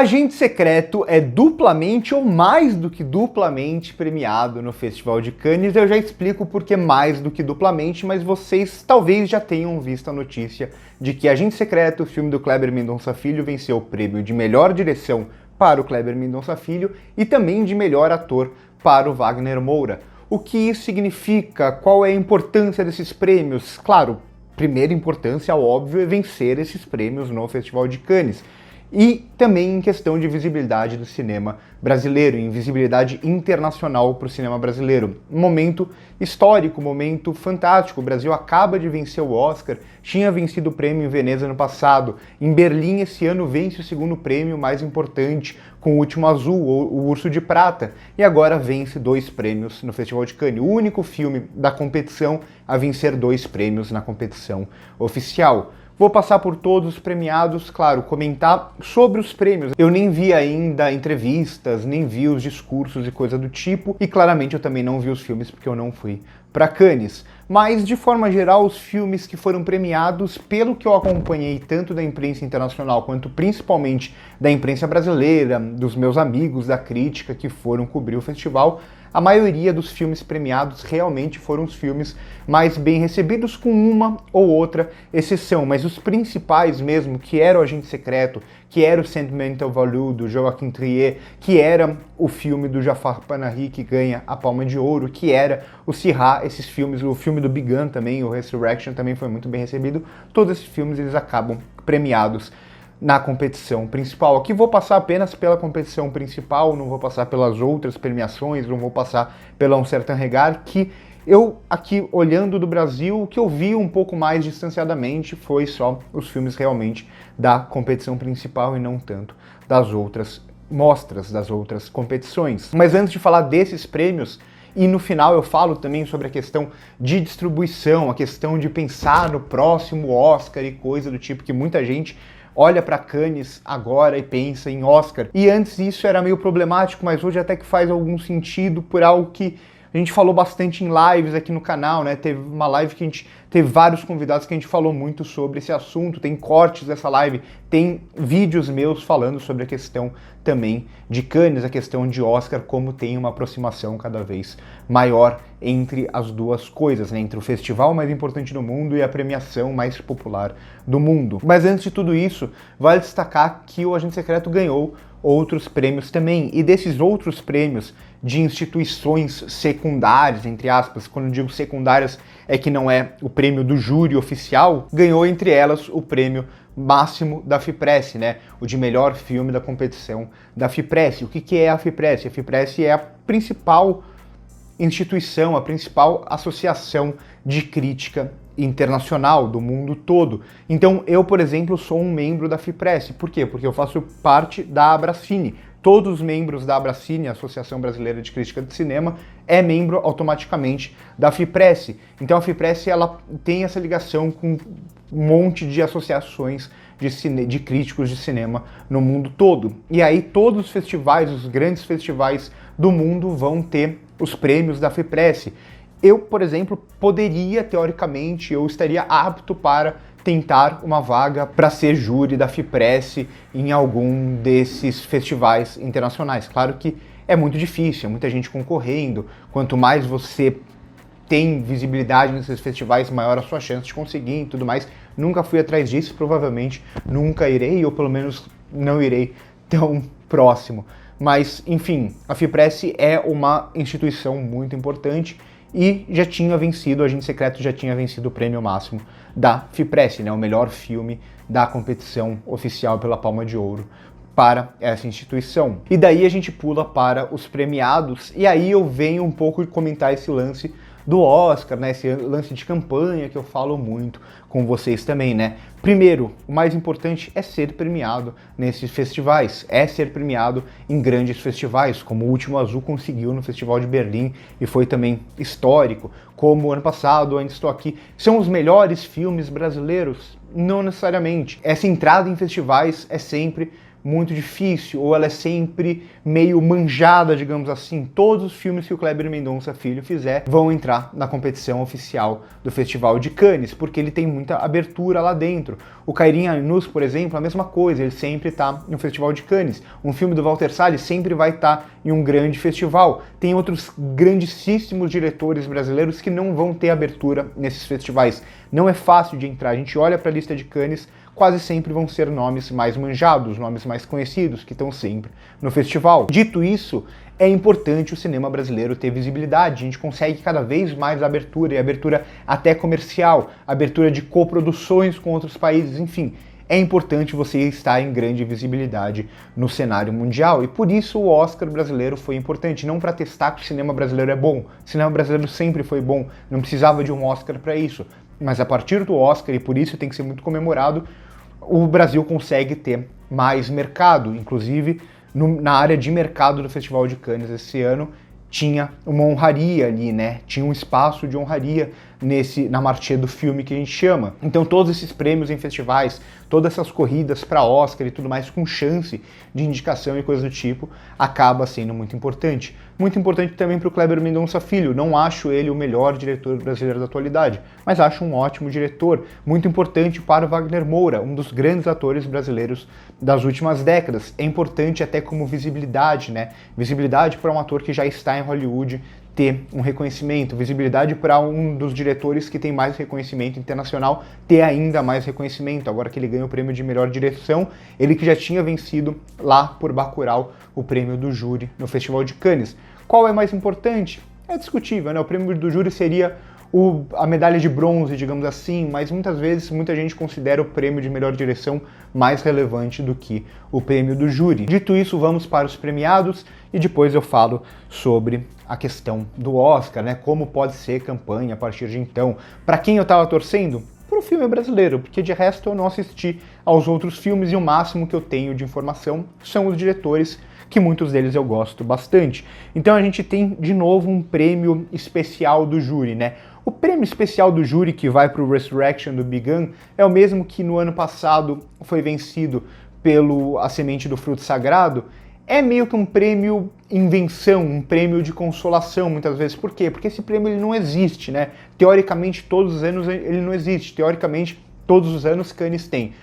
Agente Secreto é duplamente ou mais do que duplamente premiado no Festival de Cannes. Eu já explico por que mais do que duplamente, mas vocês talvez já tenham visto a notícia de que Agente Secreto, o filme do Kleber Mendonça Filho, venceu o prêmio de melhor direção para o Kleber Mendonça Filho e também de melhor ator para o Wagner Moura. O que isso significa? Qual é a importância desses prêmios? Claro, primeira importância, óbvio, é vencer esses prêmios no Festival de Cannes. E também em questão de visibilidade do cinema brasileiro, em visibilidade internacional para o cinema brasileiro. Um momento histórico, um momento fantástico. O Brasil acaba de vencer o Oscar, tinha vencido o prêmio em Veneza no passado. Em Berlim, esse ano, vence o segundo prêmio mais importante, com O Último Azul, o Urso de Prata. E agora vence 2 prêmios no Festival de Cannes. O único filme da competição a vencer 2 prêmios na competição oficial. Vou passar por todos os premiados, claro, comentar sobre os prêmios. Eu nem vi ainda entrevistas, nem vi os discursos e coisa do tipo, e claramente eu também não vi os filmes porque eu não fui para Cannes. Mas, de forma geral, os filmes que foram premiados, pelo que eu acompanhei tanto da imprensa internacional quanto principalmente da imprensa brasileira, dos meus amigos da crítica que foram cobrir o festival, a maioria dos filmes premiados realmente foram os filmes mais bem recebidos, com uma ou outra exceção. Mas os principais mesmo, que era o Agente Secreto, que era o Sentimental Value do Joaquin Trier, que era o filme do Jafar Panahi que ganha a Palma de Ouro, que era o Sirá, esses filmes, o filme do Big Gun também, o Resurrection também foi muito bem recebido. Todos esses filmes eles acabam premiados na competição principal. Aqui vou passar apenas pela competição principal, não vou passar pelas outras premiações, não vou passar pela Um Certain Regard, que eu, aqui olhando do Brasil, o que eu vi um pouco mais distanciadamente foi só os filmes realmente da competição principal e não tanto das outras mostras, das outras competições. Mas antes de falar desses prêmios, e no final eu falo também sobre a questão de distribuição, a questão de pensar no próximo Oscar e coisa do tipo, que muita gente olha para Cannes agora e pensa em Oscar. E antes isso era meio problemático, mas hoje até que faz algum sentido por algo que a gente falou bastante em lives aqui no canal, né? Teve uma live que a gente teve vários convidados que a gente falou muito sobre esse assunto, tem cortes dessa live, tem vídeos meus falando sobre a questão também de Cannes, a questão de Oscar, como tem uma aproximação cada vez maior entre as duas coisas, né? Entre o festival mais importante do mundo e a premiação mais popular do mundo. Mas antes de tudo isso, vale destacar que o Agente Secreto ganhou outros prêmios também, e desses outros prêmios de instituições secundárias, entre aspas, quando eu digo secundárias é que não é o prêmio do júri oficial, ganhou entre elas o prêmio máximo da FIPRESS, né? O de melhor filme da competição da FIPRESS. O que é a FIPRESS? A FIPRESS é a principal instituição, a principal associação de crítica internacional do mundo todo. Então eu, por exemplo, sou um membro da FIPRESS. Por quê? Porque eu faço parte da Abracine. Todos os membros da Abracine, Associação Brasileira de Crítica de Cinema, é membro automaticamente da FIPRESS. Então a FIPRESS ela tem essa ligação com um monte de associações de críticos de cinema no mundo todo. E aí todos os festivais, os grandes festivais do mundo vão ter os prêmios da FIPRESS. Eu, por exemplo, poderia, teoricamente, eu estaria apto para tentar uma vaga para ser júri da FIPRESS em algum desses festivais internacionais. Claro que é muito difícil, é muita gente concorrendo. Quanto mais você tem visibilidade nesses festivais, maior a sua chance de conseguir e tudo mais. Nunca fui atrás disso, provavelmente nunca irei, ou pelo menos não irei tão próximo. Mas, enfim, a FIPRESS é uma instituição muito importante e já tinha vencido, o Agente Secreto já tinha vencido o prêmio máximo da FIPRESS, né, o melhor filme da competição oficial pela Palma de Ouro para essa instituição. E daí a gente pula para os premiados, e aí eu venho um pouco comentar esse lance do Oscar, né, esse lance de campanha que eu falo muito com vocês também, né. Primeiro, o mais importante é ser premiado nesses festivais, é ser premiado em grandes festivais, como o Último Azul conseguiu no Festival de Berlim e foi também histórico, como ano passado, Ainda Estou Aqui. São os melhores filmes brasileiros? Não necessariamente. Essa entrada em festivais é sempre muito difícil, ou ela é sempre meio manjada, digamos assim. Todos os filmes que o Kleber Mendonça Filho fizer vão entrar na competição oficial do Festival de Cannes, porque ele tem muita abertura lá dentro. O Cairim Ainus, por exemplo, a mesma coisa, ele sempre está no Festival de Cannes. Um filme do Walter Salles sempre vai estar em um grande festival. Tem outros grandíssimos diretores brasileiros que não vão ter abertura nesses festivais. Não é fácil de entrar. A gente olha para a lista de Cannes, quase sempre vão ser nomes mais manjados, nomes mais conhecidos, que estão sempre no festival. Dito isso, é importante o cinema brasileiro ter visibilidade. A gente consegue cada vez mais abertura, e abertura até comercial, abertura de coproduções com outros países, enfim. É importante você estar em grande visibilidade no cenário mundial, e por isso o Oscar brasileiro foi importante, não para testar que o cinema brasileiro é bom. O cinema brasileiro sempre foi bom, não precisava de um Oscar para isso. Mas a partir do Oscar, e por isso tem que ser muito comemorado, o Brasil consegue ter mais mercado. Inclusive, na área de mercado do Festival de Cannes esse ano, tinha uma honraria ali, né? Tinha um espaço de honraria na marchê do filme que a gente chama. Então todos esses prêmios em festivais, todas essas corridas para Oscar e tudo mais com chance de indicação e coisa do tipo, acaba sendo muito importante. Muito importante também para o Kleber Mendonça Filho. Não acho ele o melhor diretor brasileiro da atualidade, mas acho um ótimo diretor. Muito importante para o Wagner Moura, um dos grandes atores brasileiros das últimas décadas. É importante até como visibilidade, né? Visibilidade para um ator que já está em Hollywood ter um reconhecimento, visibilidade para um dos diretores que tem mais reconhecimento internacional ter ainda mais reconhecimento, agora que ele ganha o prêmio de melhor direção, ele que já tinha vencido lá por Bacurau o prêmio do júri no Festival de Cannes. Qual é mais importante? É discutível, né? O prêmio do júri seria a medalha de bronze, digamos assim, mas muitas vezes muita gente considera o prêmio de melhor direção mais relevante do que o prêmio do júri. Dito isso, vamos para os premiados e depois eu falo sobre a questão do Oscar, né? Como pode ser campanha a partir de então. Para quem eu estava torcendo? Para o filme brasileiro, porque de resto eu não assisti aos outros filmes e o máximo que eu tenho de informação são os diretores, que muitos deles eu gosto bastante. Então a gente tem de novo um prêmio especial do júri, né? O prêmio especial do júri que vai para o Resurrection do Begun é o mesmo que no ano passado foi vencido pelo A Semente do Fruto Sagrado. É meio que um prêmio invenção, um prêmio de consolação muitas vezes. Por quê? Porque esse prêmio ele não existe, né? Teoricamente todos os anos ele não existe. Teoricamente todos os anos Cannes tem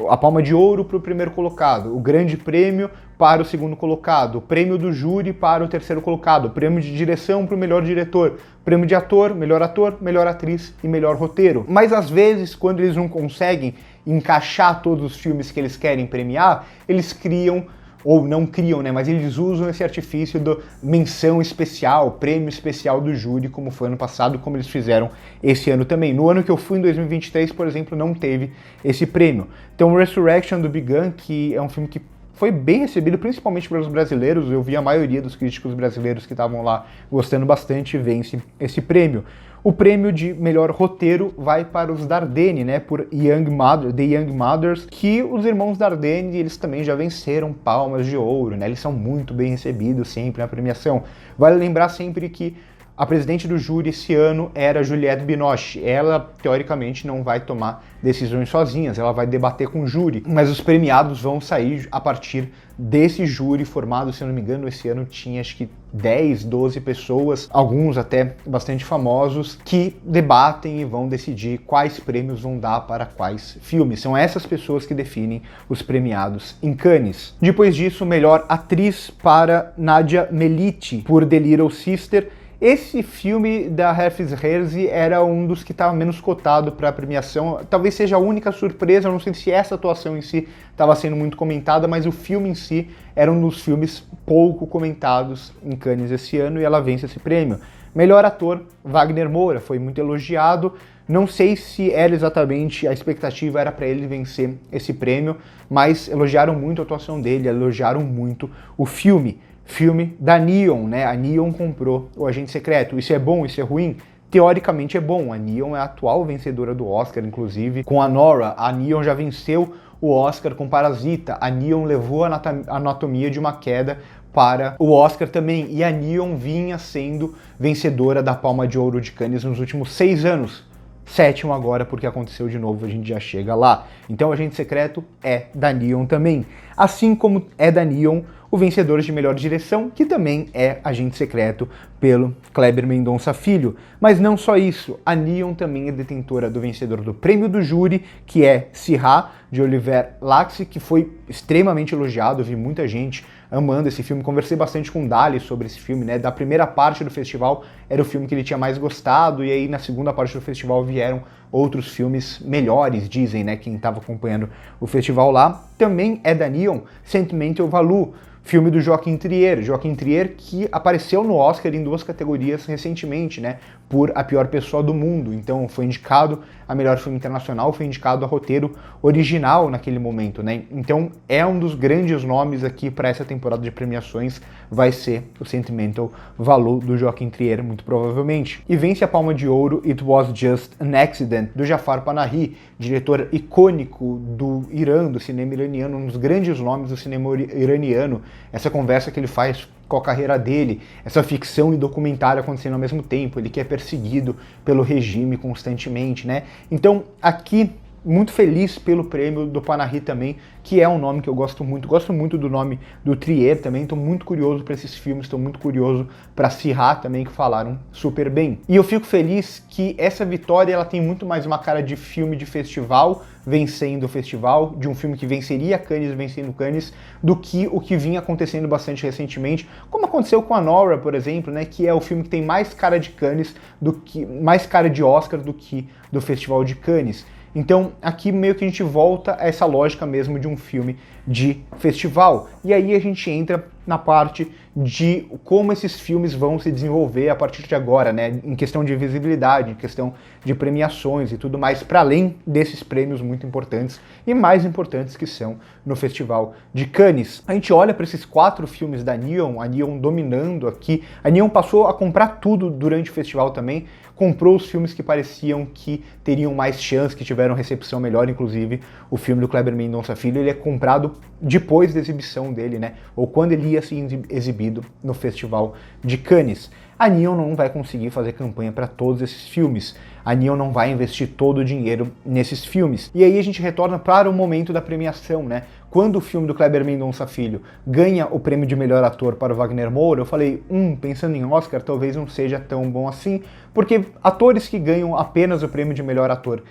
a palma de ouro para o primeiro colocado, o grande prêmio para o segundo colocado, o prêmio do júri para o terceiro colocado, o prêmio de direção para o melhor diretor, prêmio de ator, melhor atriz e melhor roteiro. Mas às vezes, quando eles não conseguem encaixar todos os filmes que eles querem premiar, eles criam, ou não criam, né, mas eles usam esse artifício do menção especial, prêmio especial do júri, como foi ano passado, como eles fizeram esse ano também. No ano que eu fui, em 2023, por exemplo, não teve esse prêmio. Então, Resurrection do Begun, que é um filme que foi bem recebido, principalmente pelos brasileiros, eu vi a maioria dos críticos brasileiros que estavam lá gostando bastante, vence esse prêmio. O prêmio de melhor roteiro vai para os Dardenne, né, por The Young Mothers, que os irmãos Dardenne, eles também já venceram palmas de ouro, né, eles são muito bem recebidos sempre na premiação. Vale lembrar sempre que a presidente do júri esse ano era Juliette Binoche. Ela, teoricamente, não vai tomar decisões sozinhas, ela vai debater com o júri, mas os premiados vão sair a partir desse júri formado, se eu não me engano, esse ano tinha acho que 10, 12 pessoas, alguns até bastante famosos, que debatem e vão decidir quais prêmios vão dar para quais filmes. São essas pessoas que definem os premiados em Cannes. Depois disso, melhor atriz para Nadia Meliti, por The Little Sister. Esse filme da Hefes Herzi era um dos que estava menos cotado para a premiação. Talvez seja a única surpresa, eu não sei se essa atuação em si estava sendo muito comentada, mas o filme em si era um dos filmes pouco comentados em Cannes esse ano e ela vence esse prêmio. Melhor ator, Wagner Moura, foi muito elogiado. Não sei se era exatamente, a expectativa era para ele vencer esse prêmio, mas elogiaram muito a atuação dele, elogiaram muito o filme. Filme da Neon, né? A Neon comprou o Agente Secreto. Isso é bom? Isso é ruim? Teoricamente é bom. A Neon é a atual vencedora do Oscar, inclusive, com a Nora. A Neon já venceu o Oscar com Parasita. A Neon levou a Anatomia de uma Queda para o Oscar também. E a Neon vinha sendo vencedora da Palma de Ouro de Cannes nos últimos 6 anos. sétimo agora, porque aconteceu de novo, a gente já chega lá. Então o Agente Secreto é da Neon também. Assim como é da Neon o vencedor de melhor direção, que também é Agente Secreto pelo Kleber Mendonça Filho. Mas não só isso, a Neon também é detentora do vencedor do prêmio do júri, que é Sirha, de Oliver Laxi, que foi extremamente elogiado, vi muita gente amando esse filme, conversei bastante com o Dali sobre esse filme, né, da primeira parte do festival era o filme que ele tinha mais gostado, e aí na segunda parte do festival vieram outros filmes melhores, dizem, né, quem estava acompanhando o festival lá. Também é da Neon, Sentimental Value, filme do Joaquim Trier que apareceu no Oscar em 2 categorias recentemente, né, por A Pior Pessoa do Mundo, então foi indicado a melhor filme internacional, foi indicado a roteiro original naquele momento, né, então é um dos grandes nomes aqui para essa temporada de premiações, vai ser o Sentimental Value do Joaquim Trier, muito provavelmente. E vence a Palma de Ouro It Was Just an Accident, do Jafar Panahi, diretor icônico do Irã, do cinema iraniano, um dos grandes nomes do cinema iraniano, essa conversa que ele faz com a carreira dele, essa ficção e documentário acontecendo ao mesmo tempo, ele que é perseguido pelo regime constantemente, né? Então, aqui, muito feliz pelo prêmio do Panahi também, que é um nome que eu gosto muito do nome do Trier também, estou muito curioso para esses filmes, estou muito curioso para Sirha também, que falaram super bem. E eu fico feliz que essa vitória, ela tem muito mais uma cara de filme de festival, vencendo o festival, de um filme que venceria Cannes, vencendo Cannes, do que o que vinha acontecendo bastante recentemente, como aconteceu com a Nora, por exemplo, né, que é o filme que tem mais cara de Cannes, mais cara de Oscar do que do Festival de Cannes. Então, aqui meio que a gente volta a essa lógica mesmo de um filme de festival. E aí a gente entra na parte de como esses filmes vão se desenvolver a partir de agora, né? Em questão de visibilidade, em questão de premiações e tudo mais, para além desses prêmios muito importantes e mais importantes que são no Festival de Cannes. A gente olha para esses 4 filmes da Neon, a Neon dominando aqui. A Neon passou a comprar tudo durante o festival também, comprou os filmes que pareciam que teriam mais chance, que tiveram recepção melhor, inclusive o filme do Kleber Mendonça Filho, ele é comprado depois da exibição dele, né? Ou quando ele ia ser exibido no Festival de Cannes. A Neon não vai conseguir fazer campanha para todos esses filmes. A Neon não vai investir todo o dinheiro nesses filmes. E aí a gente retorna para o momento da premiação, né? Quando o filme do Kleber Mendonça Filho ganha o prêmio de melhor ator para o Wagner Moura, eu falei, pensando em Oscar, talvez não seja tão bom assim, porque atores que ganham apenas o prêmio de melhor ator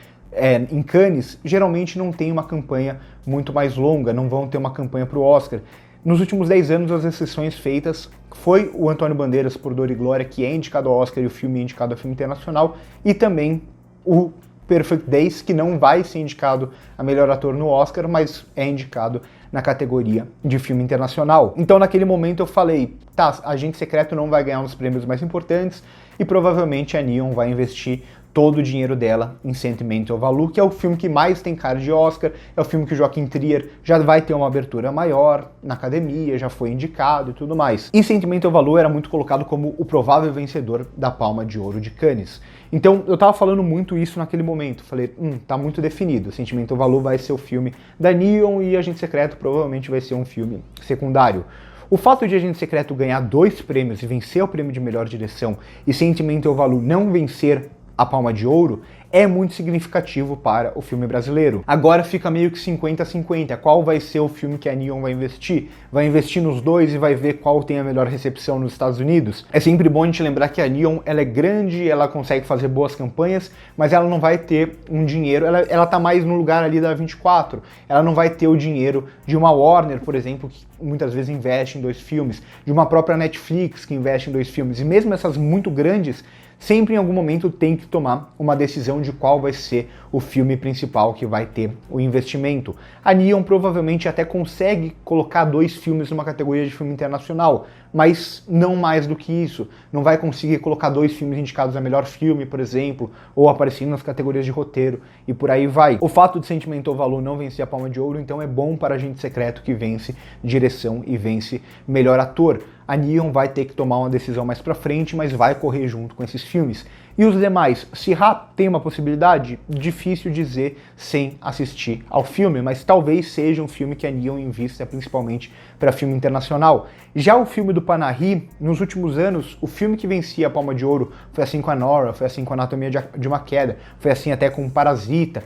em Cannes, geralmente não tem uma campanha muito mais longa, não vão ter uma campanha para o Oscar. Nos últimos 10 anos, as exceções feitas foi o Antônio Bandeiras por Dor e Glória, que é indicado ao Oscar e o filme é indicado ao filme internacional, e também o Perfect Days, que não vai ser indicado a melhor ator no Oscar, mas é indicado na categoria de filme internacional. Então naquele momento eu falei, tá, Agente Secreto não vai ganhar um dos prêmios mais importantes e provavelmente a Neon vai investir todo o dinheiro dela em Sentimental Value, que é o filme que mais tem cara de Oscar, é o filme que o Joaquim Trier já vai ter uma abertura maior na academia, já foi indicado e tudo mais. E Sentimental Value era muito colocado como o provável vencedor da Palma de Ouro de Cannes. Então eu tava falando muito isso naquele momento, falei, tá muito definido, Sentimental Value vai ser o filme da Neon e Agente Secreto provavelmente vai ser um filme secundário. O fato de Agente Secreto ganhar 2 prêmios e vencer o prêmio de melhor direção e Sentimental Value não vencer a Palma de Ouro é muito significativo para o filme brasileiro. Agora fica meio que 50-50. Qual vai ser o filme que a Neon vai investir? Vai investir nos dois e vai ver qual tem a melhor recepção nos Estados Unidos? É sempre bom a gente lembrar que a Neon ela é grande, ela consegue fazer boas campanhas, mas ela não vai ter um dinheiro, ela tá mais no lugar ali da 24. Ela não vai ter o dinheiro de uma Warner, por exemplo, que muitas vezes investe em 2 filmes, de uma própria Netflix que investe em 2 filmes. E mesmo essas muito grandes, sempre em algum momento tem que tomar uma decisão de qual vai ser o filme principal que vai ter o investimento. A Neon provavelmente até consegue colocar 2 filmes numa categoria de filme internacional, mas não mais do que isso. Não vai conseguir colocar 2 filmes indicados a melhor filme, por exemplo, ou aparecendo nas categorias de roteiro, e por aí vai. O fato de Sentimental Value não vencer a Palma de Ouro, então é bom para Agente Secreto, que vence direção e vence melhor ator. a Neon vai ter que tomar uma decisão mais pra frente, mas vai correr junto com esses filmes. E os demais, se tem uma possibilidade, difícil dizer sem assistir ao filme, mas talvez seja um filme que a Neon invista principalmente para filme internacional. Já o filme do Panahi, nos últimos anos, o filme que vencia a Palma de Ouro foi assim com a Nora, foi assim com a Anatomia de uma Queda, foi assim até com Parasita.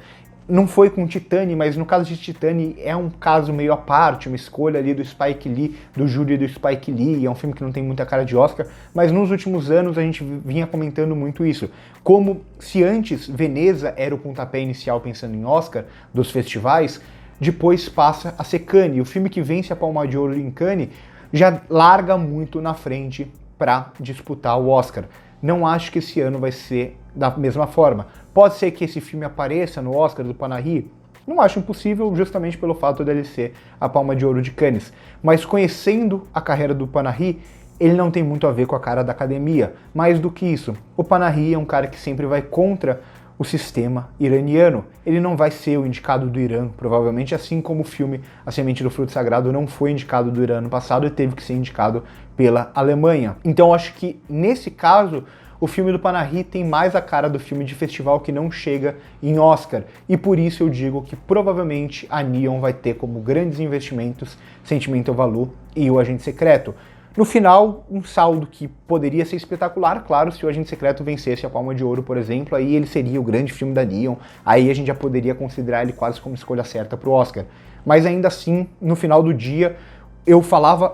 Não foi com Titane, mas no caso de Titane é um caso meio à parte, uma escolha ali do Spike Lee, do júri do Spike Lee, é um filme que não tem muita cara de Oscar, mas nos últimos anos a gente vinha comentando muito isso. Como se antes Veneza era o pontapé inicial pensando em Oscar dos festivais, depois passa a ser Cannes. O filme que vence a Palma de Ouro em Cannes já larga muito na frente para disputar o Oscar. Não acho que esse ano vai ser da mesma forma. Pode ser que esse filme apareça no Oscar do Panahi? Não acho impossível, justamente pelo fato dele ser a Palma de Ouro de Cannes. Mas conhecendo a carreira do Panahi, ele não tem muito a ver com a cara da academia. Mais do que isso, o Panahi é um cara que sempre vai contra o sistema iraniano. Ele não vai ser o indicado do Irã, provavelmente, assim como o filme A Semente do Fruto Sagrado não foi indicado do Irã no passado e teve que ser indicado pela Alemanha. Então acho que, nesse caso, o filme do Panahi tem mais a cara do filme de festival que não chega em Oscar. E por isso eu digo que provavelmente a Neon vai ter como grandes investimentos Sentimental Valor e O Agente Secreto. No final, um saldo que poderia ser espetacular, claro, se o Agente Secreto vencesse a Palma de Ouro, por exemplo, aí ele seria o grande filme da Neon, aí a gente já poderia considerar ele quase como escolha certa para o Oscar. Mas ainda assim, no final do dia, eu falava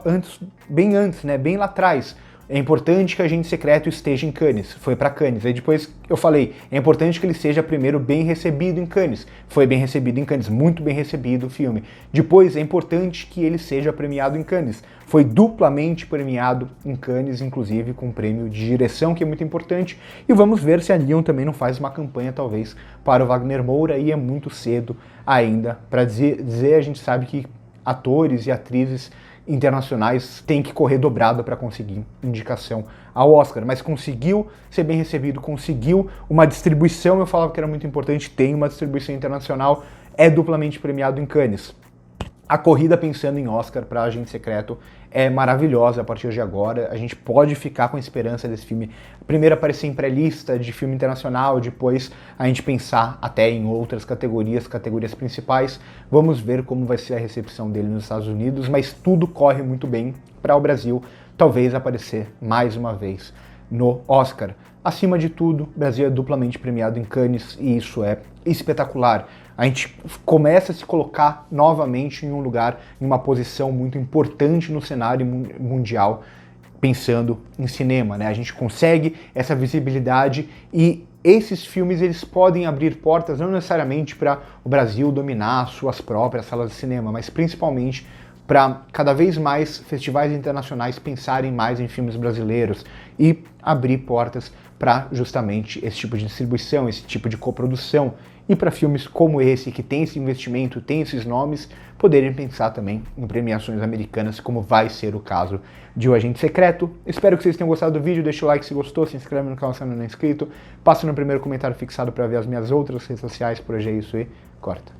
bem antes, né, bem lá atrás, é importante que o Agente Secreto esteja em Cannes, foi para Cannes. Aí depois eu falei, é importante que ele seja primeiro bem recebido em Cannes, foi bem recebido em Cannes, muito bem recebido o filme. Depois é importante que ele seja premiado em Cannes, foi duplamente premiado em Cannes, inclusive com um prêmio de direção, que é muito importante. E vamos ver se a Neon também não faz uma campanha, talvez, para o Wagner Moura, e é muito cedo ainda para dizer, a gente sabe que atores e atrizes internacionais têm que correr dobrado para conseguir indicação ao Oscar, mas conseguiu ser bem recebido, conseguiu uma distribuição, eu falava que era muito importante, tem uma distribuição internacional, é duplamente premiado em Cannes. A corrida pensando em Oscar para Agente Secreto é maravilhosa a partir de agora. A gente pode ficar com a esperança desse filme primeiro aparecer em pré-lista de filme internacional, depois a gente pensar até em outras categorias principais. Vamos ver como vai ser a recepção dele nos Estados Unidos, mas tudo corre muito bem para o Brasil talvez aparecer mais uma vez no Oscar. Acima de tudo, o Brasil é duplamente premiado em Cannes e isso é espetacular. A gente começa a se colocar novamente em um lugar, em uma posição muito importante no cenário mundial, pensando em cinema, né? A gente consegue essa visibilidade e esses filmes eles podem abrir portas não necessariamente para o Brasil dominar suas próprias salas de cinema, mas principalmente para cada vez mais festivais internacionais pensarem mais em filmes brasileiros e abrir portas para justamente esse tipo de distribuição, esse tipo de coprodução, e para filmes como esse, que tem esse investimento, tem esses nomes, poderem pensar também em premiações americanas, como vai ser o caso de O Agente Secreto. Espero que vocês tenham gostado do vídeo, deixa o like se gostou, se inscreve no canal se ainda não é inscrito, passa no primeiro comentário fixado para ver as minhas outras redes sociais, por hoje é isso e corta.